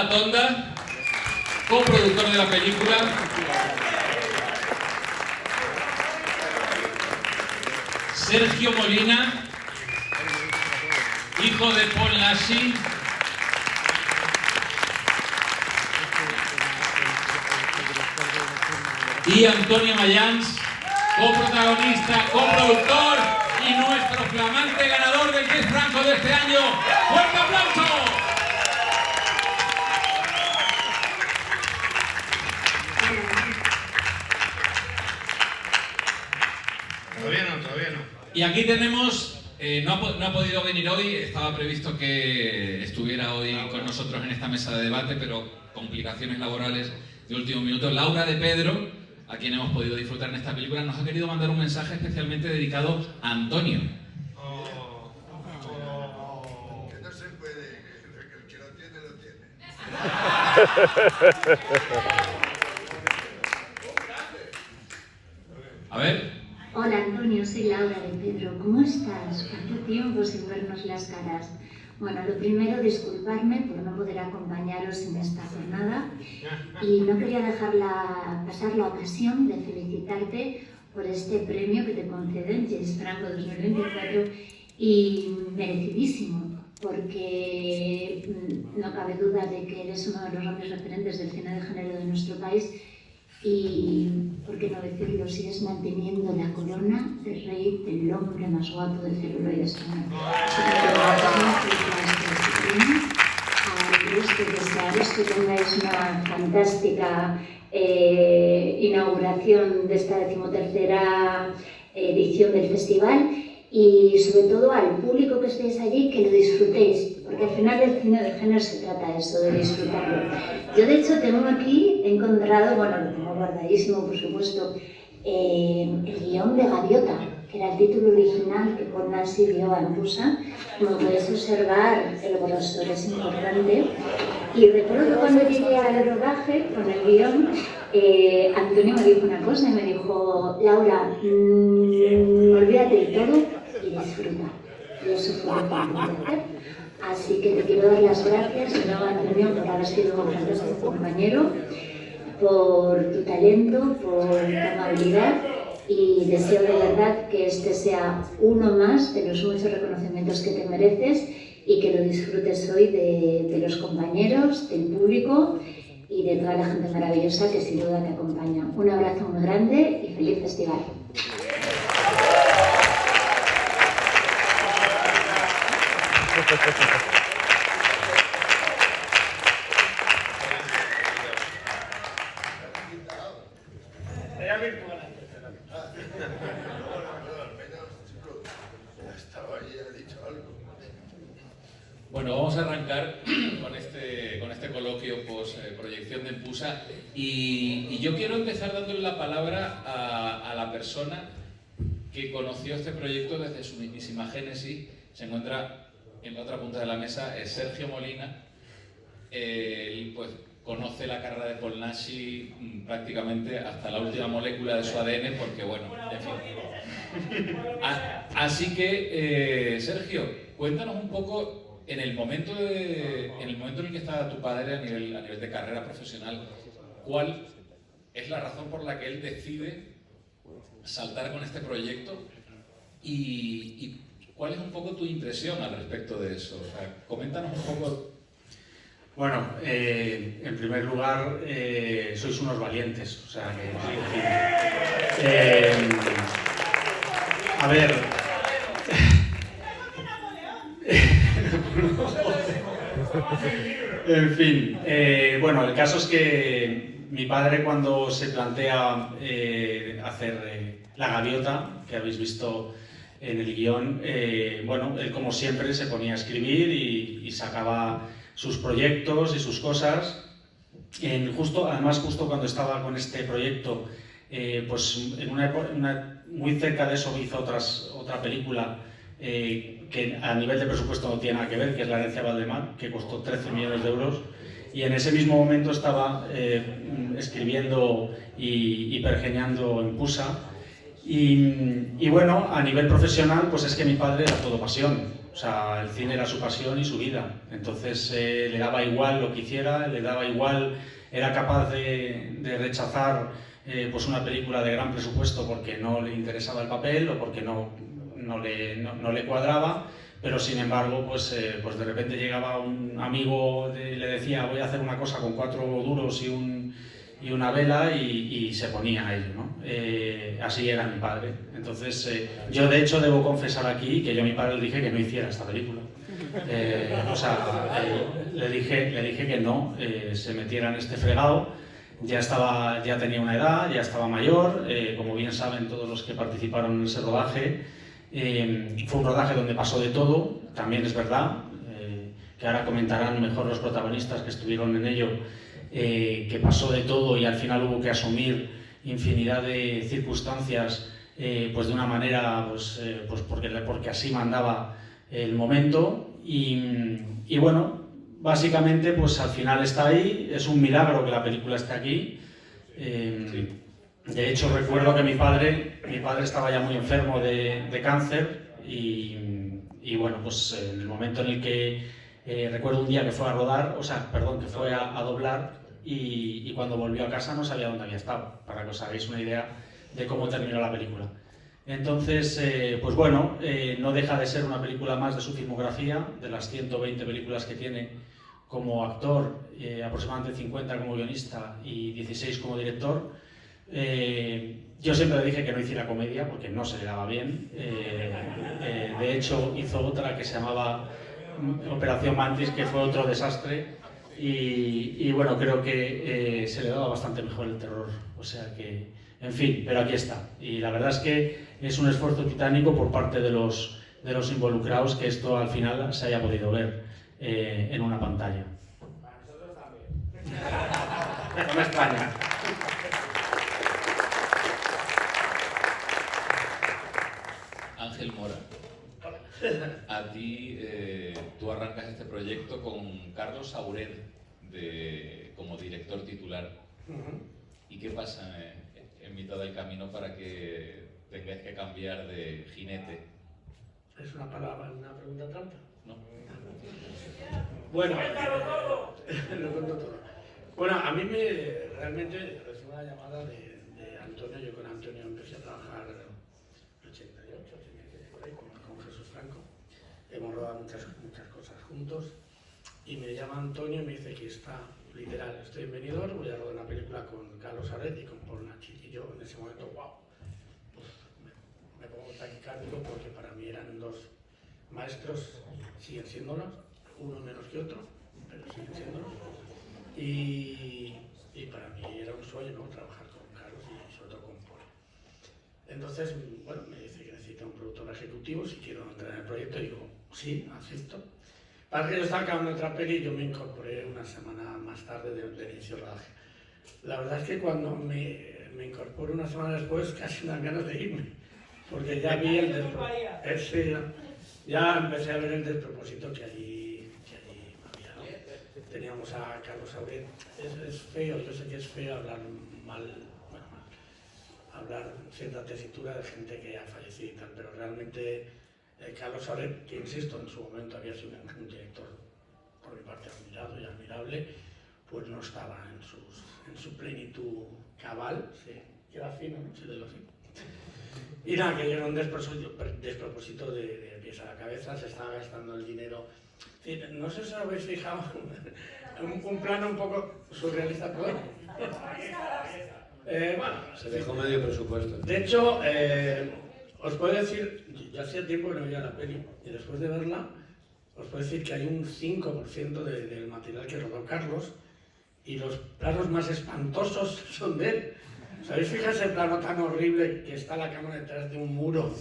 Latonda, coproductor de la película. Sergio Molina, hijo de Paul Naschy. Y Antonio Mayans, coprotagonista, coproductor y nuestro flamante ganador del Jess Franco de este año. ¡Fuerte aplauso! Todavía no. Y aquí tenemos, no ha podido venir hoy, estaba previsto que estuviera hoy con nosotros en esta mesa de debate, pero complicaciones laborales de último minuto. Laura de Pedro, a quien hemos podido disfrutar en esta película, nos ha querido mandar un mensaje especialmente dedicado a Antonio. Que no se puede, que el que lo tiene, lo tiene. A ver. Hola Antonio, soy Laura de Pedro. ¿Cómo estás? ¿Cuánto tiempo sin vernos las caras? Bueno, lo primero, disculparme por no poder acompañaros en esta jornada y no quería dejar pasar la ocasión de felicitarte por este premio que te conceden Jess Franco 2024 y merecidísimo, porque no cabe duda de que eres uno de los grandes referentes del cine de género de nuestro país y, por qué no decirlo, sigues manteniendo la corona de rey del hombre más guapo del celuloide español. Que desearos que tengáis una fantástica inauguración de esta 13ª edición del festival y sobre todo al público que estéis allí, que lo disfrutéis, porque al final del cine de género se trata de eso, de disfrutarlo. Yo de hecho tengo aquí, he encontrado, bueno, lo tengo guardadísimo por supuesto, el guión de Gaviota, que era el título original que Paul Naschy dio a Empusa. Como podéis observar, el grosor es importante. Y recuerdo que cuando llegué al rodaje con el guión, Antonio me dijo una cosa, y me dijo: Laura, olvídate de todo y disfruta. Y eso fue lo que intenté hacer. Así que te quiero dar las gracias de nuevo, Antonio, por haber sido un fantástico compañero, por tu talento, por tu amabilidad, y deseo de verdad que este sea uno más de los muchos reconocimientos que te mereces y que lo disfrutes hoy de los compañeros, del público y de toda la gente maravillosa que sin duda te acompaña. Un abrazo muy grande y feliz festival. Bueno, vamos a arrancar con este coloquio post-proyección de Empusa y yo quiero empezar dándole la palabra a la persona que conoció este proyecto desde su mismísima génesis. Se encuentra en la otra punta de la mesa, es Sergio Molina. Él pues conoce la carrera de Paul Naschy prácticamente hasta la última molécula de su ADN, porque bueno, en fin. Así que, Sergio, cuéntanos un poco. En el momento en el que estaba tu padre a nivel de carrera profesional, ¿cuál es la razón por la que él decide saltar con este proyecto? Y ¿cuál es un poco tu impresión al respecto de eso? O sea, coméntanos un poco. Bueno, en primer lugar, sois unos valientes, o sea que, a ver. En fin, bueno, el caso es que mi padre, cuando se plantea hacer La Gaviota, que habéis visto en el guión, bueno, él como siempre se ponía a escribir y sacaba sus proyectos y sus cosas. Además, justo cuando estaba con este proyecto, pues muy cerca de eso hizo otra película que a nivel de presupuesto no tiene nada que ver, que es La herencia de Valdemar, que costó 13 millones de euros, y en ese mismo momento estaba escribiendo y pergeñando Empusa, Y bueno, a nivel profesional, pues es que mi padre era todo pasión. O sea, el cine era su pasión y su vida. Entonces le daba igual lo que hiciera, le daba igual, era capaz de rechazar pues una película de gran presupuesto porque no le interesaba el papel o porque no le cuadraba, pero sin embargo, pues de repente llegaba un amigo y le decía voy a hacer una cosa con 4 duros y una vela y se ponía a ello, ¿no? Así era mi padre. Entonces, yo de hecho debo confesar aquí que yo a mi padre le dije que no hiciera esta película. Le dije que no se metiera en este fregado. Ya tenía una edad, ya estaba mayor, como bien saben todos los que participaron en ese rodaje. Fue un rodaje donde pasó de todo, también es verdad, que ahora comentarán mejor los protagonistas que estuvieron en ello, que pasó de todo y al final hubo que asumir infinidad de circunstancias pues de una manera pues porque así mandaba el momento y bueno, básicamente pues al final está ahí, es un milagro que la película esté aquí. De hecho recuerdo que mi padre estaba ya muy enfermo de cáncer y bueno, pues en el momento en el que recuerdo un día que fue a rodar, que fue a doblar y cuando volvió a casa no sabía dónde había estado, para que os hagáis una idea de cómo terminó la película. Entonces, pues bueno, no deja de ser una película más de su filmografía, de las 120 películas que tiene como actor, aproximadamente 50 como guionista y 16 como director. Yo siempre le dije que no hiciera comedia porque no se le daba bien. De hecho, hizo otra que se llamaba Operación Mantis, que fue otro desastre. Y bueno, creo que se le daba bastante mejor el terror. O sea que, en fin, pero aquí está. Y la verdad es que es un esfuerzo titánico por parte de los involucrados que esto al final se haya podido ver en una pantalla. Para nosotros también. No me extraña. Ángel Mora, a ti, tú arrancas este proyecto con Carlos Saurén como director titular. ¿Y qué pasa en mitad del camino para que tengáis que cambiar de jinete? ¿Es una pregunta trampa? ¿No? Bueno, lo cuento todo. Bueno, a mí realmente recibí una llamada de Antonio. Yo con Antonio empecé a trabajar en el 88, por ahí, con Jesús Franco. Hemos rodado muchas cosas juntos. Y me llama Antonio y me dice que está, literal, estoy en Benidorm, voy a rodar una película con Carlos Saurén y con Paul Nachi. Y yo en ese momento, wow, pues me pongo taquicárdico porque para mí eran dos maestros, siguen siéndolos, uno menos que otro, pero siguen siéndolos. Y para mí era un sueño, ¿no?, trabajar con Carlos y sobre todo con Paul. Entonces, bueno, me dice que necesita un productor ejecutivo si quiero entrar en el proyecto. Y digo, sí, acepto. Para que yo estaba acabando otra peli y yo me incorporé una semana más tarde del inicio del rodaje. La verdad es que cuando me incorporo una semana después casi me dan ganas de irme, porque ya vi ya empecé a ver el despropósito que allí había, ¿no? Teníamos a Carlos Saurén. Es feo, yo sé que es feo hablar hablar cierta tesitura de gente que ha fallecido y tal, pero realmente Carlos Saurén, que insisto, en su momento había sido un director por mi parte admirado y admirable, pues no estaba en su plenitud cabal, se queda fino, ¿no? Se le lo así. Y nada, que era un despropósito de pies a la cabeza, se estaba gastando el dinero. No sé si os habéis fijado, un plano un poco surrealista, perdón. Bueno, se dejó medio presupuesto. De hecho, os puedo decir, yo hacía tiempo que no veía la peli, y después de verla, os puedo decir que hay un 5% del material que rodó Carlos, y los planos más espantosos son de él. ¿Sabéis? Fíjate ese plano tan horrible que está la cámara detrás de un muro.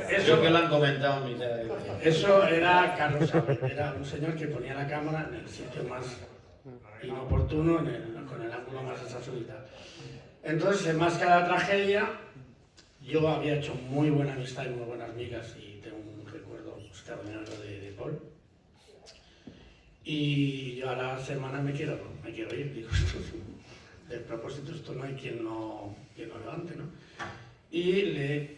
Eso que lo han comentado a mitad. Eso era Carlos Saurén, era un señor que ponía la cámara en el sitio más inoportuno, con el ángulo más desazulitado. Entonces, más que la tragedia, yo había hecho muy buena amistad y muy buenas migas y tengo un recuerdo extraordinario de Paul. Y yo a la semana me quiero ir, digo, del propósito esto no hay quien lo levante, ¿no? Y le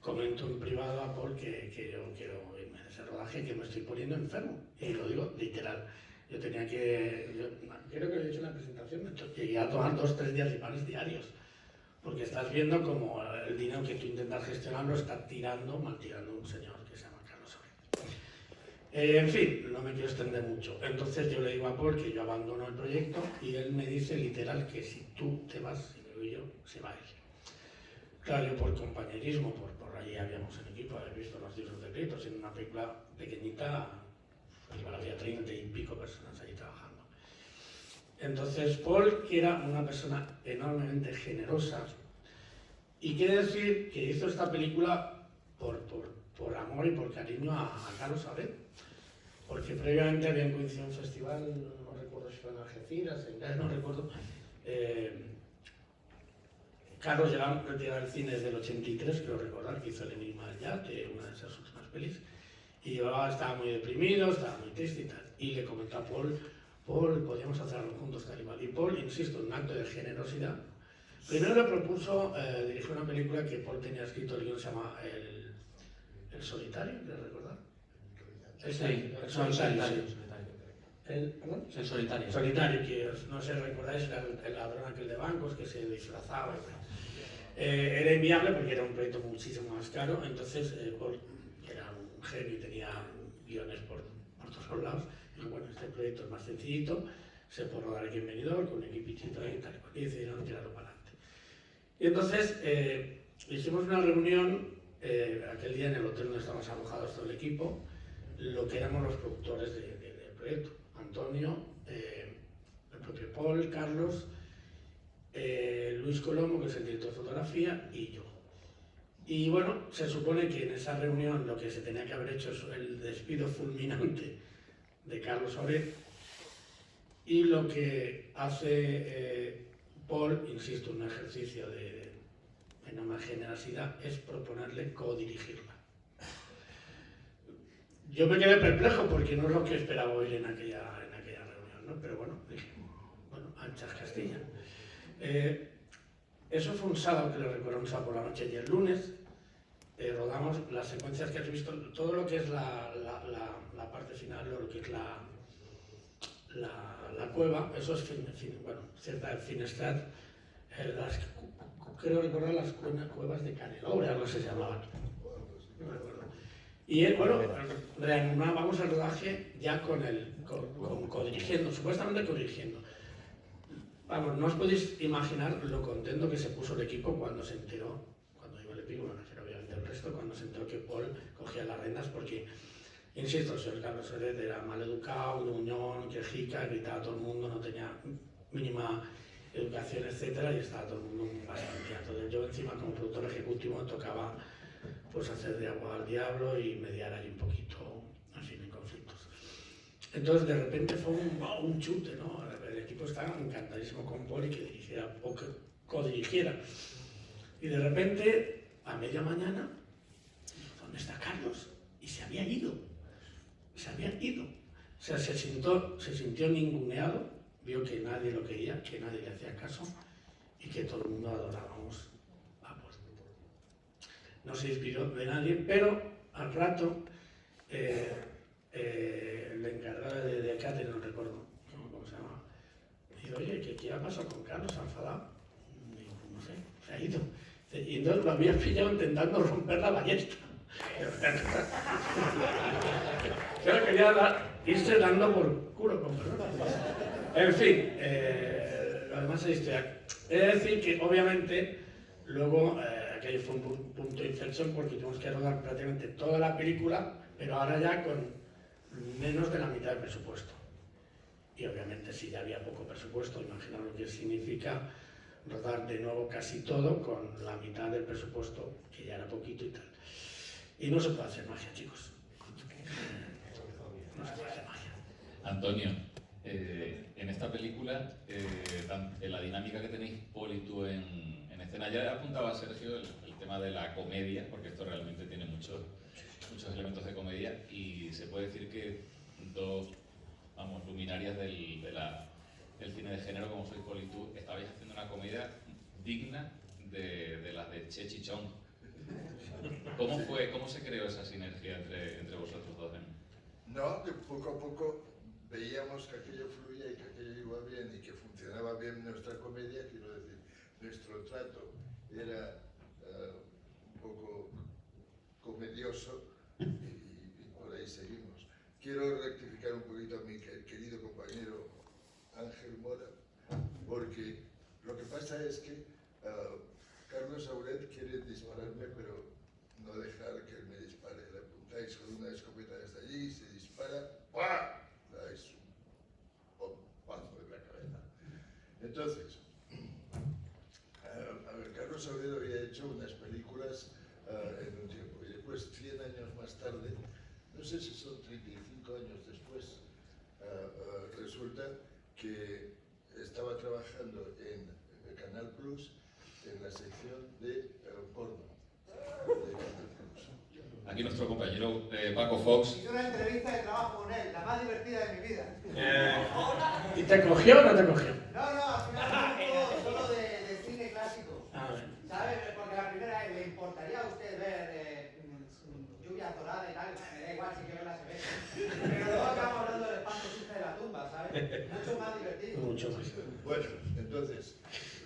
comento en privado a Paul que yo quiero irme de ese rodaje, que me estoy poniendo enfermo. Y lo digo literal. Yo tenía que, creo que lo he dicho en la presentación, llegué a tomar 2-3 diazepames diarios. Porque estás viendo como el dinero que tú intentas gestionar lo está maltirando un señor que se llama Carlos Soler. En fin, no me quiero extender mucho. Entonces yo le digo a Paul que yo abandono el proyecto y él me dice literal que si tú te vas, si me voy yo, se va él. Claro, yo por compañerismo, por allí habíamos en equipo, habéis visto Los Dioses de Crédito, siendo una película pequeñita, igual había 30 y pico personas allí trabajando. Entonces Paul, que era una persona enormemente generosa, y quiere decir que hizo esta película por amor y por cariño a Carlos Saura, porque previamente habían coincidido en un festival, no recuerdo si fue en Algeciras, en Cádiz, no recuerdo. Carlos llegaba a retirar el cine desde el 83, creo recordar, que hizo El Enigma del Yate, una de esas últimas pelis, y estaba muy deprimido, estaba muy triste y tal. Y le comentó a Paul, podíamos hacerlo juntos tal y mal. Y Paul, insisto, en un acto de generosidad, primero le propuso dirigir una película que Paul tenía escrito, el guion se llama El Solitario, ¿quieres recordar? Sí, El Solitario. ¿Perdón? El Solitario. Solitario, que no sé, recordáis, era el ladrón aquel de bancos que se disfrazaba. Era inviable porque era un proyecto muchísimo más caro, entonces Paul, que era un genio y tenía guiones por todos lados, dijo, bueno, este proyecto es más sencillito, se puede rodar aquí en Benidorm con un equipito y tal, y decidieron tirarlo para adelante. Y entonces hicimos una reunión aquel día en el hotel donde estábamos alojados todo el equipo, lo que éramos los productores del proyecto. Antonio, el propio Paul, Carlos, Luis Colombo, que es el director de fotografía, y yo. Y bueno, se supone que en esa reunión lo que se tenía que haber hecho es el despido fulminante de Carlos Saura, y lo que hace Paul, insisto, un ejercicio de enorme generosidad, es proponerle codirigirla. Yo me quedé perplejo porque no es lo que esperaba oír en aquella reunión, ¿no? Pero bueno, dije, bueno, anchas Castilla. Eso fue un sábado que lo recordamos por la noche, y el lunes rodamos las secuencias que has visto, todo lo que es la parte final, lo que es la cueva, eso es cierta de Finestrat, creo recordar las cuevas de Canelobre, algo se llamaban. No me acuerdo. Y bueno, reanimábamos el rodaje ya codirigiendo, supuestamente codirigiendo. Vamos, no os podéis imaginar lo contento que se puso el equipo cuando se enteró, cuando iba el equipo, me refiero obviamente al resto, cuando se enteró que Paul cogía las riendas, porque, insisto, el señor Carlos Saura era maleducado, gruñón, quejica, gritaba a todo el mundo, no tenía mínima educación, etcétera, y estaba todo el mundo bastante harto. Yo encima como productor ejecutivo tocaba pues hacer de agua al diablo y mediar ahí un poquito, en fin, en conflictos. Entonces de repente fue un chute, ¿no? El equipo estaba encantadísimo con Paul y que dirigiera o que codirigiera. Y de repente, a media mañana, ¿dónde está Carlos? Y se había ido. Se había ido. O sea, se sintió ninguneado, vio que nadie lo quería, que nadie le hacía caso y que todo el mundo adorábamos a Paul. No se inspiró de nadie, pero al rato el encargado de Cáceres, no recuerdo cómo se llama, dice, oye, ¿qué ha pasado con Carlos? ¿Se ha enfadado? Digo, no sé, se ha ido. Y entonces lo había pillado intentando romper la ballesta. Yo quería irse dando por culo, con perdón. En fin, lo demás es historia. He de decir que, obviamente, luego aquello fue un punto de inflexión porque tuvimos que rodar prácticamente toda la película, pero ahora ya con menos de la mitad del presupuesto. Y obviamente si ya había poco presupuesto, imaginaos lo que significa rodar de nuevo casi todo con la mitad del presupuesto, que ya era poquito y tal. Y no se puede hacer magia, chicos. No se puede hacer magia. Antonio, en esta película, en la dinámica que tenéis Paul y tú en escena, ya apuntaba Sergio el tema de la comedia, porque esto realmente tiene muchos elementos de comedia, y se puede decir que dos, vamos, luminarias de el cine de género como sois Paul y tú, estabais haciendo una comedia digna de las de Che Chichón. ¿Cómo se creó esa sinergia entre vosotros dos? No, que poco a poco veíamos que aquello fluía y que aquello iba bien y que funcionaba bien nuestra comedia, quiero decir, nuestro trato era un poco comedioso y por ahí seguimos. Quiero rectificar un poquito a mi querido compañero Ángel Mora, porque lo que pasa es que Carlos Auret quiere dispararme, pero no dejar que él me dispare. Le apuntáis con una escopeta desde allí, se dispara, ¡pah! Dais un pompazo en la cabeza. Entonces, a ver, Carlos Auret había hecho unas películas en un tiempo, y después, 100 años más tarde, no sé si son 35 años después, resulta que estaba trabajando en Canal Plus en la sección de porno de Canal Plus. Aquí nuestro compañero Paco Fox. Hice una entrevista de trabajo con él, la más divertida de mi vida. ¿Y te cogió o no te cogió? No, al final fue solo de cine clásico. ¿Sabes? Porque la primera, ¿le importaría a usted ver Lluvia Dorada y tal? Me da igual, si quiero verla se ve. Pero luego acabamos hablando del espanto sucia de la tumba, ¿sabes? Mucho más divertido. Mucho más. Bueno, entonces,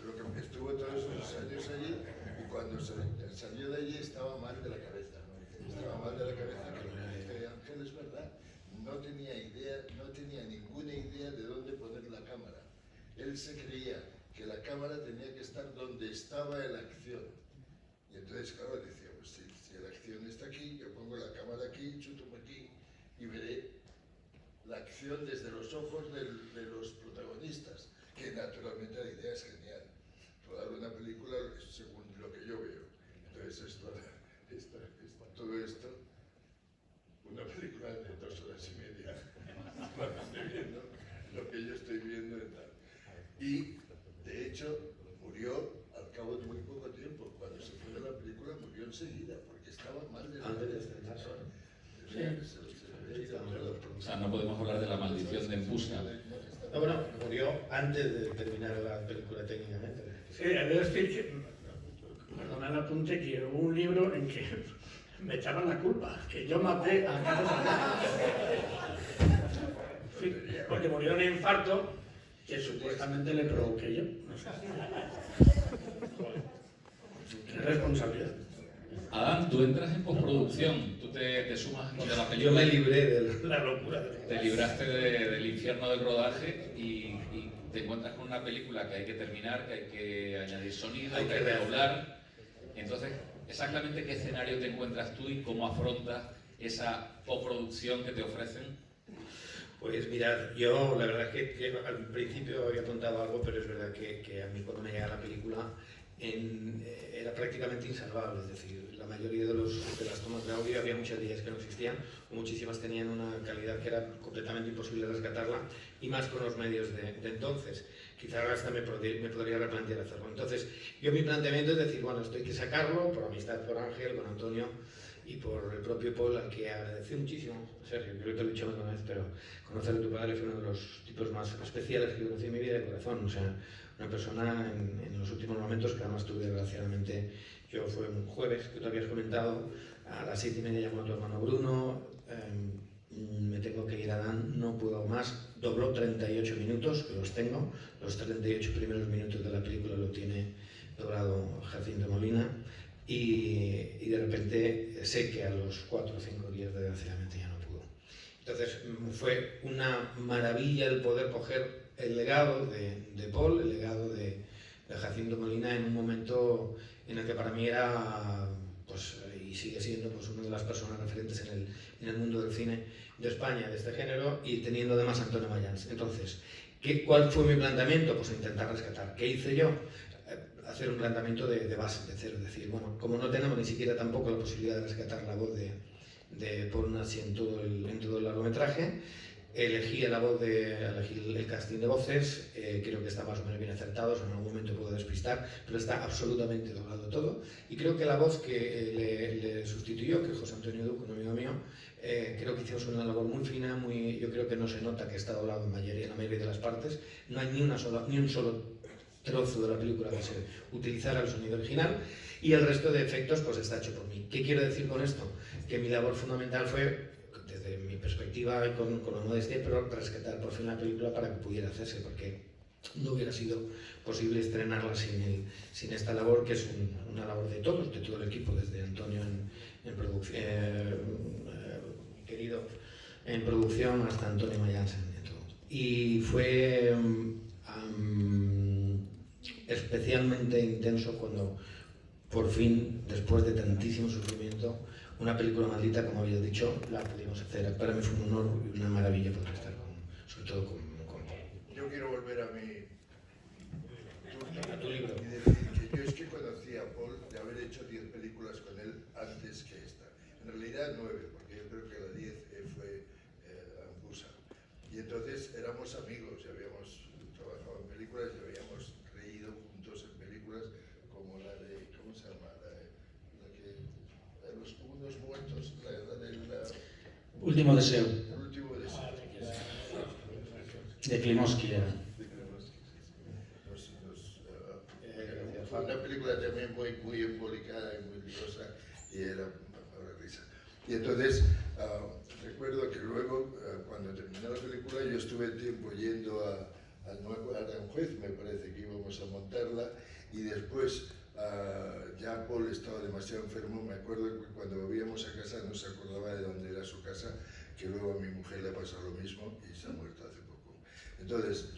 lo que estuvo todos esos años allí, y cuando salió de allí estaba mal de la cabeza. Estaba mal de la cabeza, que lo que dice Ángel es verdad. No tenía ninguna idea de dónde poner la cámara. Él se creía que la cámara tenía que estar donde estaba la acción. Y entonces, claro, decía, pues si la acción está aquí, yo pongo la cámara aquí, chuto aquí, y veré la acción desde los ojos de los protagonistas, que naturalmente la idea es genial. Rodar una película según lo que yo veo. Entonces, todo esto, una película de 2 horas y media, viendo lo que yo estoy viendo y tal. Y, de hecho, murió al cabo de muy poco tiempo. Cuando se fue de la película, murió enseguida, porque estaba mal de la cabeza. O sea, no podemos hablar de la maldición de Empusa. No, bueno, murió antes de terminar la película técnicamente. Sí, he de decir que, perdona el apunte, que hubo un libro en que me echaban la culpa, que yo maté a Carlos sí, porque murió de un infarto que supuestamente le provoqué yo. No sé. Qué responsabilidad. Adán, tú entras en postproducción, tú te sumas cuando la Yo película... me libré de la locura. Te libraste del infierno del rodaje y te encuentras con una película que hay que terminar, que hay que añadir sonido, Hay que que hay que rehacer. doblar. Entonces, exactamente qué escenario te encuentras tú y cómo afrontas esa postproducción que te ofrecen. Pues mirad, yo la verdad es que al principio había contado algo, pero es verdad que a mí cuando me llega la película era prácticamente insalvable, es decir, la mayoría de las tomas de audio había muchas de ellas que no existían, o muchísimas tenían una calidad que era completamente imposible rescatarla, y más con los medios de entonces. Quizás hasta me podría replantear hacerlo. Entonces, yo mi planteamiento es decir, bueno, esto hay que sacarlo, por amistad por Ángel, con Antonio, y por el propio Paul, al que agradecí muchísimo. Sergio, creo que te lo he dicho alguna vez, pero conocer a tu padre fue uno de los tipos más especiales que conocí en mi vida de corazón. O sea, una persona en los últimos momentos que además tuve, desgraciadamente, yo fue un jueves, que tú habías comentado, a las 7:30 llamó a tu hermano Bruno, me tengo que ir a Dan, no puedo más. Dobló 38 minutos, que los tengo, los 38 primeros minutos de la película lo tiene doblado Jacinto Molina. Y de repente sé que a los 4 o 5 días desgraciadamente ya no pudo. Entonces fue una maravilla el poder coger el legado de Paul, el legado de Jacinto Molina en un momento en el que para mí era, pues, y sigue siendo, pues, una de las personas referentes en el mundo del cine de España, de este género, y teniendo además a Antonio Mayans. Entonces, ¿cuál fue mi planteamiento? Pues intentar rescatar. ¿Qué hice yo? Hacer un planteamiento de base, de cero, es decir, bueno, como no tenemos ni siquiera tampoco la posibilidad de rescatar la voz de Paul Naschy en todo el largometraje, elegí el casting de voces, creo que está más o menos bien acertado, en algún momento puedo despistar, pero está absolutamente doblado todo. Y creo que la voz que le sustituyó, que es José Antonio Duque, un amigo mío, creo que hicimos una labor muy fina, yo creo que no se nota que está doblado en la mayoría de las partes, no hay ni un solo trozo de la película que se utilizara el sonido original, y el resto de efectos pues está hecho por mí. ¿Qué quiero decir con esto? Que mi labor fundamental fue, desde mi perspectiva y con la modestia, pero rescatar por fin la película para que pudiera hacerse, porque no hubiera sido posible estrenarla sin esta labor, que es una labor de todo el equipo, desde Antonio en producción, mi querido en producción, hasta Antonio Mayans en todo. Y fue especialmente intenso cuando por fin, después de tantísimo sufrimiento, una película maldita, como había dicho, la pudimos hacer. Para mí fue un honor y una maravilla poder estar sobre todo con Yo quiero volver a tu libro. Y decir que yo es que conocí a Paul de haber hecho 10 películas con él antes que esta. En realidad 9, porque yo creo que la 10 fue Ampusa. Y entonces éramos amigos y habíamos trabajado en películas y habíamos reído juntos en películas como la de, ¿cómo se llama? La que, los unos muertos, la del... Último deseo, El último deseo. de Klimovsky era. Fue una película también muy embolicada y muy liosa y era una risa. Y entonces recuerdo que luego, cuando terminó la película, yo estuve tiempo yendo al nuevo Aranjuez, me parece que íbamos a montarla, y después ya Paul estaba demasiado enfermo. Me acuerdo que cuando volvíamos a casa no se acordaba de dónde era su casa, que luego a mi mujer le pasó lo mismo y se ha muerto hace poco. Entonces,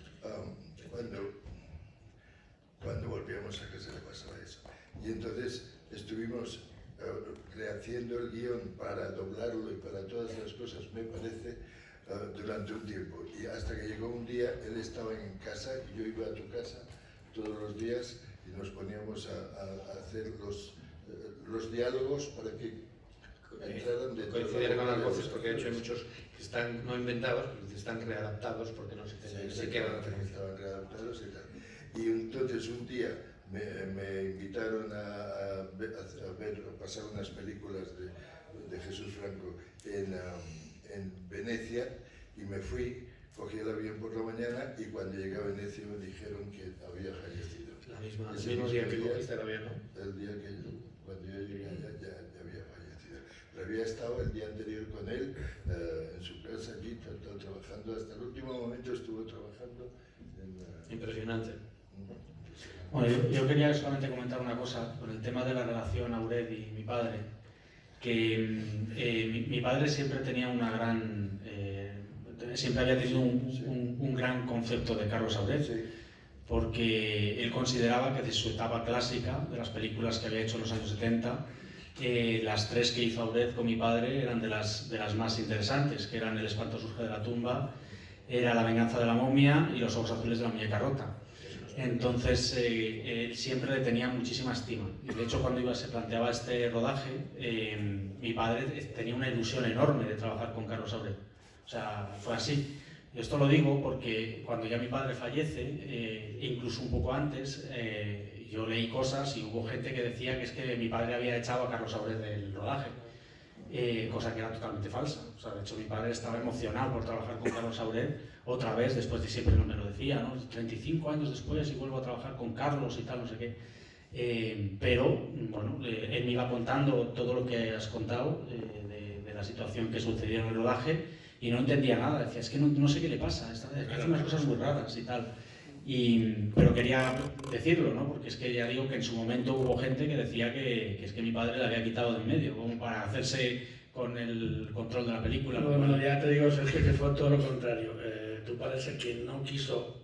cuando volvíamos a casa le pasaba eso. Y entonces estuvimos rehaciendo el guión para doblarlo y para todas las cosas, me parece, durante un tiempo. Y hasta que llegó un día, él estaba en casa y yo iba a tu casa todos los días y nos poníamos a hacer los diálogos para que entraran dentro de coincidir con las voces, porque de hecho hay muchos que están no inventados, pero están readaptados porque no se quedan estaban readaptados y tal. Y entonces un día me invitaron a pasar unas películas de Jesús Franco en Venecia, y me fui, cogí el avión por la mañana y cuando llegué a Venecia me dijeron que había fallecido. El mismo día que cogiste el avión, ¿no? El día que cuando yo llegué allá ya había fallecido. Pero había estado el día anterior con él en su casa allí, trabajando hasta el último momento, estuvo trabajando en... Impresionante. Bueno, yo quería solamente comentar una cosa con el tema de la relación Auret y mi padre, que mi padre siempre tenía siempre había tenido un gran concepto de Carlos Auret, Sí. porque él consideraba que de su etapa clásica, de las películas que había hecho en los años 70, las 3 que hizo Auret con mi padre eran de las más interesantes, que eran El espanto surge de la tumba, era La venganza de la momia y Los ojos azules de la muñeca rota. Entonces, él siempre le tenía muchísima estima. Y de hecho, cuando se planteaba este rodaje, mi padre tenía una ilusión enorme de trabajar con Carlos Auret. O sea, fue así. Y esto lo digo porque cuando ya mi padre fallece, incluso un poco antes, yo leí cosas y hubo gente que decía que es que mi padre había echado a Carlos Auret del rodaje. Cosa que era totalmente falsa. O sea, de hecho, mi padre estaba emocionado por trabajar con Carlos Auret otra vez, después de siempre no me lo decía, ¿no? 35 años después y vuelvo a trabajar con Carlos y tal, no sé qué. Pero, bueno, él me iba contando todo lo que has contado de la situación que sucedió en el rodaje y no entendía nada. Decía, es que no sé qué le pasa, hace unas cosas muy raras y tal. Pero quería decirlo, ¿no? Porque es que ya digo que en su momento hubo gente que decía que es que mi padre le había quitado de en medio, como para hacerse con el control de la película. Bueno, ya te digo, Sergio, que fue todo lo contrario. Tu padre es el que no quiso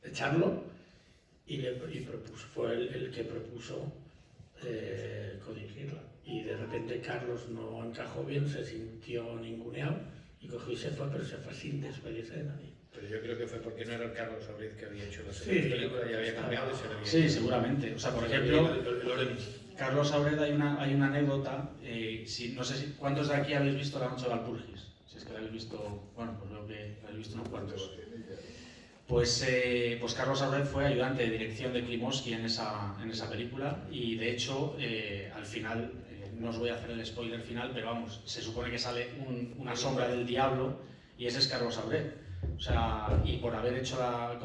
echarlo y propuso, fue el que propuso corregirla. Y de repente Carlos no encajó bien, se sintió ninguneado y cogió y se fue, pero se fue sin despedirse de nadie. Pero yo creo que fue porque no era el Carlos Auret que había hecho las películas y había cambiado y se le había... Sí, seguramente. O sea, por ejemplo, Carlos Auret hay una anécdota, no sé si ¿cuántos de aquí habéis visto La noche de Walpurgis? Si es que la habéis visto, bueno, pues veo que la habéis visto unos cuantos. Pues Carlos Saura fue ayudante de dirección de Klimovsky en esa película y de hecho al final, no os voy a hacer el spoiler final, pero vamos, se supone que sale una sombra del diablo y ese es Carlos Saura. O sea, y por haber hecho la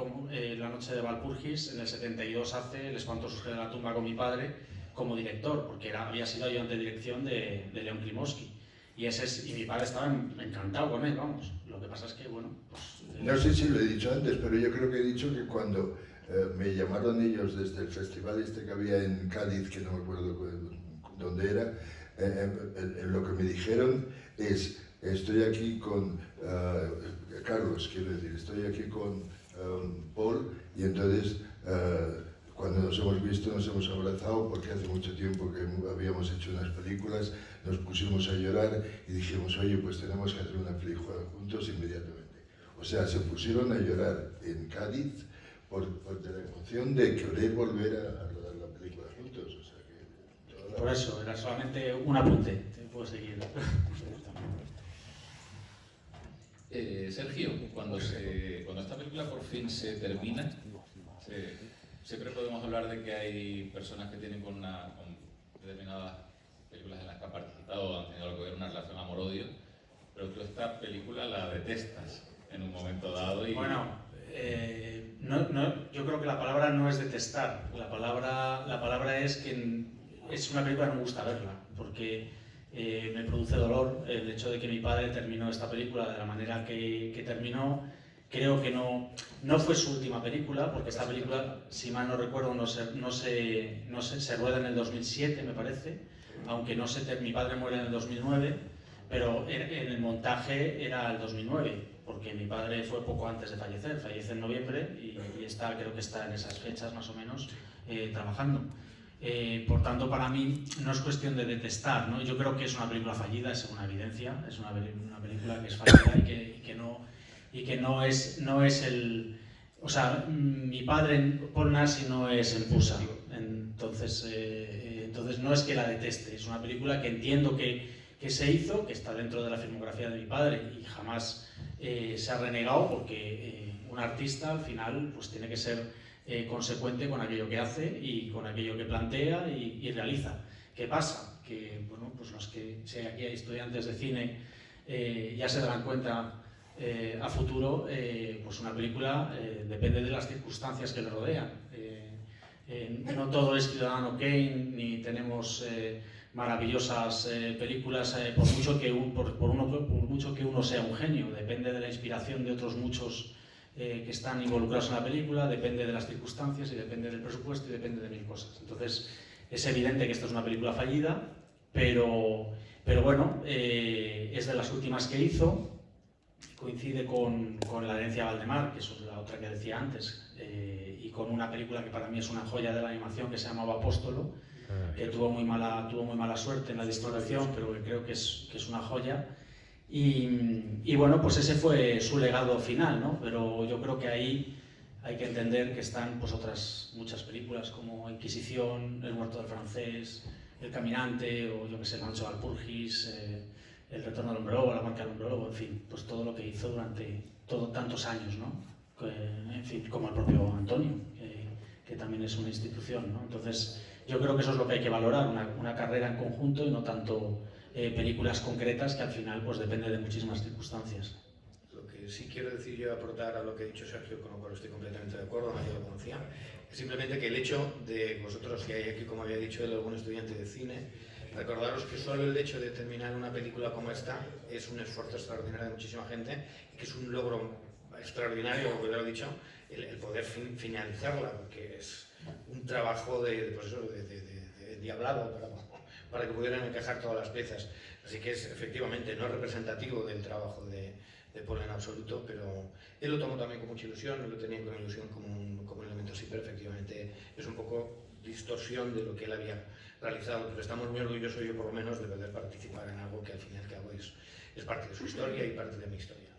noche de Walpurgis, en el 72 hace El espanto surge de la tumba con mi padre como director, porque había sido ayudante de dirección de León Klimovsky. Y mi padre estaba encantado con él, vamos. Lo que pasa es que, bueno, pues... No sé si lo he dicho antes, pero yo creo que he dicho que cuando me llamaron ellos desde el festival que había en Cádiz, que no me acuerdo dónde era, lo que me dijeron es, estoy aquí con Carlos, quiero decir, estoy aquí con Paul, y entonces cuando nos hemos visto nos hemos abrazado porque hace mucho tiempo que habíamos hecho unas películas, nos pusimos a llorar y dijimos, oye, pues tenemos que hacer una película juntos inmediatamente. O sea, se pusieron a llorar en Cádiz por la emoción de querer volver a rodar la película juntos. O sea, que por eso, era solamente un apunte, te puedo seguir. Sergio, cuando esta película por fin se termina, siempre podemos hablar de que hay personas que tienen con determinadas películas en las que han participado o han tenido algo que ver una relación amor-odio, pero tú esta película la detestas en un momento dado y... Bueno, yo creo que la palabra no es detestar, la palabra es que es una película que no me gusta verla, porque me produce dolor el hecho de que mi padre terminó esta película de la manera que terminó. Creo que no fue su última película, porque esta película, si mal no recuerdo, se rueda en el 2007, me parece, aunque mi padre muere en el 2009, pero en el montaje era el 2009, porque mi padre fue poco antes de fallecer, fallece en noviembre y creo que está en esas fechas más o menos trabajando. Por tanto, para mí no es cuestión de detestar, ¿no? Yo creo que es una película fallida, es una evidencia, es una película que es fallida y que no es el... O sea, mi padre en Paul Naschy no es en Pusa, entonces no es que la deteste, es una película que entiendo que se hizo, que está dentro de la filmografía de mi padre y jamás se ha renegado, porque un artista al final pues tiene que ser consecuente con aquello que hace y con aquello que plantea y realiza. ¿Qué pasa? Que bueno, pues los que, si aquí hay estudiantes de cine, ya se darán cuenta a futuro, pues una película depende de las circunstancias que le rodean. No todo es Ciudadano Kane, ni tenemos maravillosas películas, por mucho que uno sea un genio, depende de la inspiración de otros muchos que están involucrados en la película, depende de las circunstancias y depende del presupuesto y depende de mil cosas. Entonces es evidente que esto es una película fallida, pero bueno, es de las últimas que hizo, coincide con La herencia de Valdemar, que es la otra que decía antes, y con una película que para mí es una joya de la animación que se llamaba Apóstolo, que tuvo muy mala suerte en la distribución, pero que creo que es una joya. Y bueno, pues ese fue su legado final, ¿no? Pero yo creo que ahí hay que entender que están pues otras muchas películas como Inquisición, El muerto del francés, El caminante, o yo que sé, La noche de Walpurgis, El retorno del hombre lobo, La marca del hombre lobo, en fin, pues todo lo que hizo durante tantos años, ¿no? En fin, como el propio Antonio, que también es una institución, ¿no? Entonces yo creo que eso es lo que hay que valorar, una carrera en conjunto y no tanto películas concretas que al final pues depende de muchísimas circunstancias. Lo que sí quiero decir yo, aportar a lo que ha dicho Sergio, con lo cual estoy completamente de acuerdo, nadie lo conocía, es simplemente que el hecho de vosotros, que hay aquí, como había dicho él, algún estudiante de cine, recordaros que solo el hecho de terminar una película como esta es un esfuerzo extraordinario de muchísima gente y que es un logro extraordinario, como ya lo he dicho, el poder finalizarla, porque es un trabajo de diablado para que pudieran encajar todas las piezas. Así que es efectivamente no representativo del trabajo de Paul en absoluto, pero él lo tomó también con mucha ilusión, él lo tenía con ilusión como un elemento así, pero efectivamente es un poco distorsión de lo que él había realizado, pero estamos muy orgullosos, yo por lo menos, de poder participar en algo que al fin y al cabo es parte de su historia y parte de mi historia.